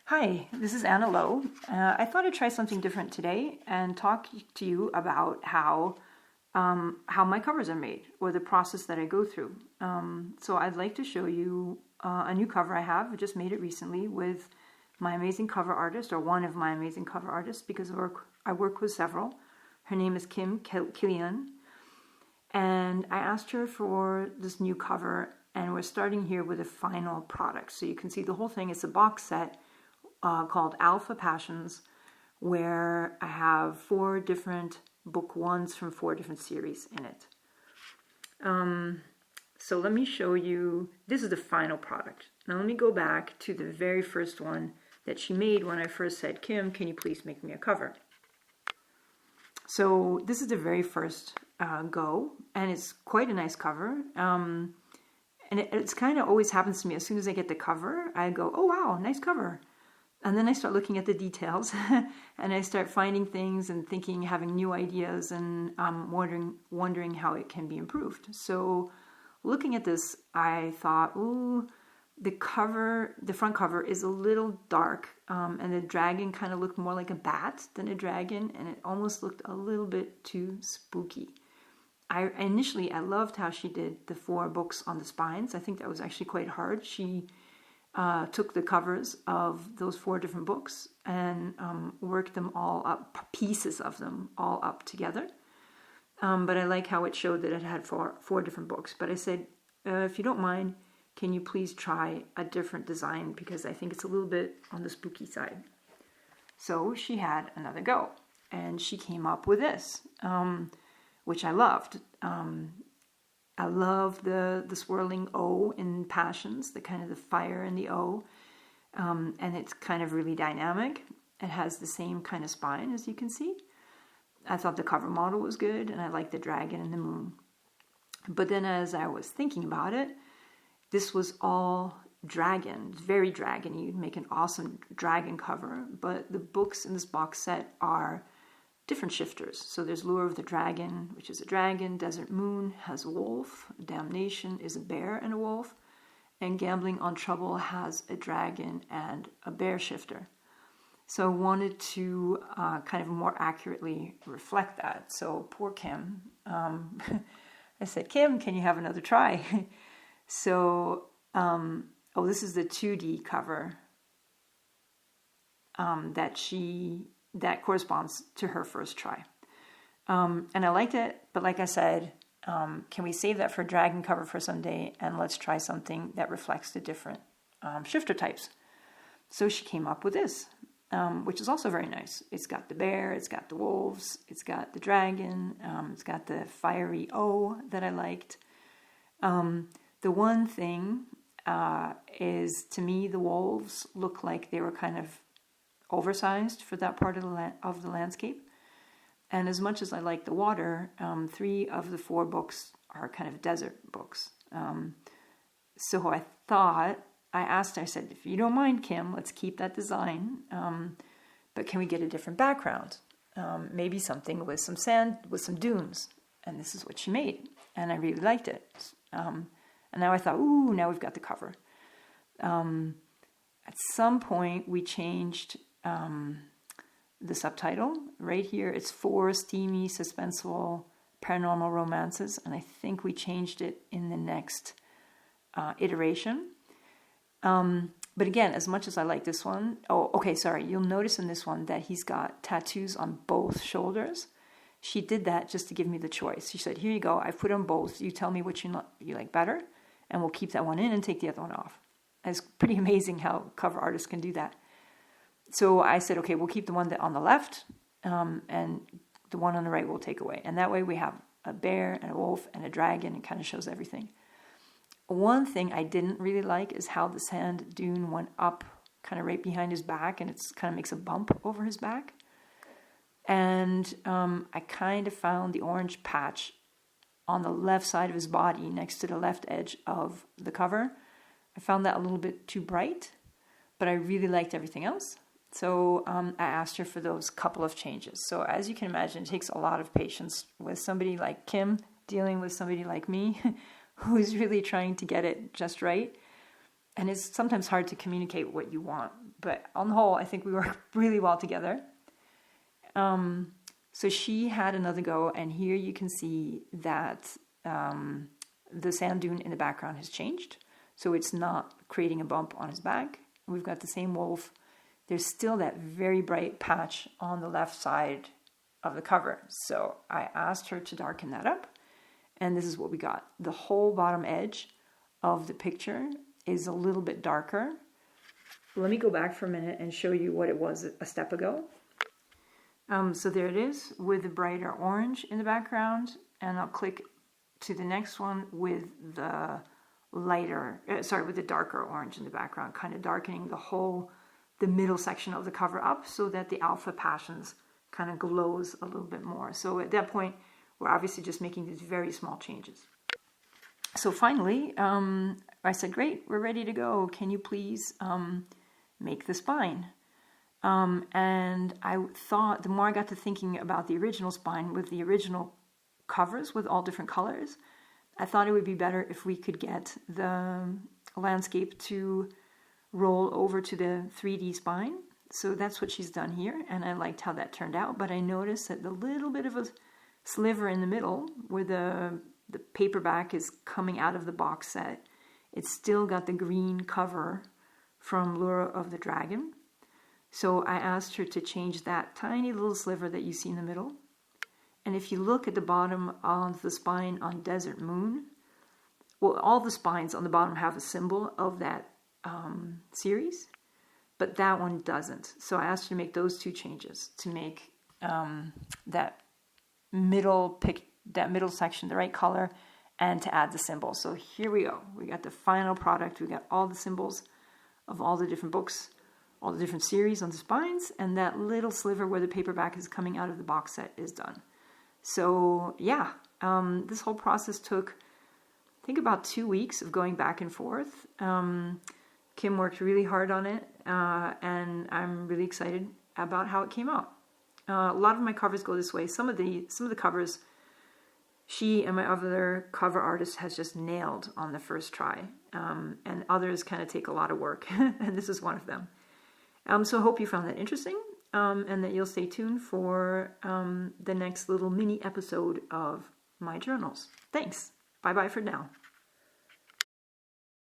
Hi, this is Anna Lowe. I thought I'd try something different today and talk to you about how my covers are made or the process that I go through. So I'd like to show you a new cover I have. I just made it recently with my amazing cover artist, or one of my amazing cover artists, because I work with several. Her name is Kim Killian, and I asked her for this new cover, and we're starting here with a final product. So you can see the whole thing. It's a box set called Alpha Passions, where I have 4 different book ones from 4 different series in it. So let me show you, this is the final product. Now let me go back to the very first one that she made when I first said, Kim, can you please make me a cover? So this is the very first go, and it's quite a nice cover. And it's kind of always happens to me. As soon as I get the cover, I go, oh wow, nice cover. And then I start looking at the details and I start finding things and thinking, having new ideas, and wondering how it can be improved. So looking at this, I thought, ooh, the front cover is a little dark, and the dragon kind of looked more like a bat than a dragon, and it almost looked a little bit too spooky. Initially, I loved how she did the 4 books on the spines. I think that was actually quite hard. She took the covers of those 4 different books and worked them all up, pieces of them all up together. But I like how it showed that it had 4 different books. But I said, if you don't mind, can you please try a different design, because I think it's a little bit on the spooky side. So she had another go, and she came up with this, which I loved. I love the swirling O in Passions, the kind of the fire in the O, and it's kind of really dynamic. It has the same kind of spine, as you can see. I thought the cover model was good, and I liked the dragon and the moon. But then as I was thinking about it, this was all dragon, very dragon-y. You'd make an awesome dragon cover, but the books in this box set are different shifters. So there's Lure of the Dragon, which is a dragon. Desert Moon has a wolf. Damnation is a bear and a wolf. And Gambling on Trouble has a dragon and a bear shifter. So I wanted to kind of more accurately reflect that. So poor Kim. I said, Kim, can you have another try? So, this is the 2D cover that corresponds to her first try. And I liked it, but like I said, can we save that for a dragon cover for someday, and let's try something that reflects the different shifter types. So she came up with this, which is also very nice. It's got the bear, it's got the wolves, it's got the dragon, it's got the fiery O that I liked. The one thing is, to me, the wolves look like they were kind of oversized for that part of the landscape. And as much as I like the water, 3 of the 4 books are kind of desert books. So I asked her, I said, if you don't mind, Kim, let's keep that design, but can we get a different background? Maybe something with some sand, with some dunes. And this is what she made, and I really liked it. And now I thought, ooh, now we've got the cover. At some point, we changed the subtitle. Right here, it's 4 steamy, suspenseful, paranormal romances, and I think we changed it in the next iteration. But again, as much as I like this one, you'll notice in this one that he's got tattoos on both shoulders. She did that just to give me the choice. She said, here you go, I've put on both. You tell me which you like better, and we'll keep that one in and take the other one off. It's pretty amazing how cover artists can do that. So I said, okay, we'll keep the one that on the left, and the one on the right we'll take away. And that way we have a bear and a wolf and a dragon. It kind of shows everything. One thing I didn't really like is how the sand dune went up kind of right behind his back, and it kind of makes a bump over his back. And I kind of found the orange patch on the left side of his body next to the left edge of the cover. I found that a little bit too bright, but I really liked everything else. So I asked her for those couple of changes. So as you can imagine, it takes a lot of patience with somebody like Kim dealing with somebody like me who's really trying to get it just right. and it's sometimes hard to communicate what you want. But on the whole, I think we work really well together. So she had another go, and here you can see that the sand dune in the background has changed. So it's not creating a bump on his back. We've got the same wolf. There's still that very bright patch on the left side of the cover. So I asked her to darken that up, and this is what we got. The whole bottom edge of the picture is a little bit darker. Let me go back for a minute and show you what it was a step ago. So there it is with the brighter orange in the background, and I'll click to the next one with the with the darker orange in the background, kind of darkening the middle section of the cover up so that the Alpha Passions kind of glows a little bit more. So at that point, we're obviously just making these very small changes. So finally, I said, great, we're ready to go. Can you please make the spine? And I thought, the more I got to thinking about the original spine with the original covers with all different colors, I thought it would be better if we could get the landscape to roll over to the 3D spine. So that's what she's done here, and I liked how that turned out. But I noticed that the little bit of a sliver in the middle where the paperback is coming out of the box set, it's still got the green cover from Lure of the Dragon. So I asked her to change that tiny little sliver that you see in the middle. And if you look at the bottom of the spine on Desert Moon, well, all the spines on the bottom have a symbol of that series, but that one doesn't. So I asked her to make those two changes to make that middle section the right color and to add the symbol. So here we go. We got the final product. We got all the symbols of all the different books, all the different series on the spines, and that little sliver where the paperback is coming out of the box set is done. So yeah, this whole process took, I think, about 2 weeks of going back and forth. Kim worked really hard on it, and I'm really excited about how it came out. A lot of my covers go this way. Some of the covers, she and my other cover artist has just nailed on the first try, and others kind of take a lot of work, and this is one of them. So I hope you found that interesting, and that you'll stay tuned for the next little mini episode of my journals. Thanks. Bye-bye for now.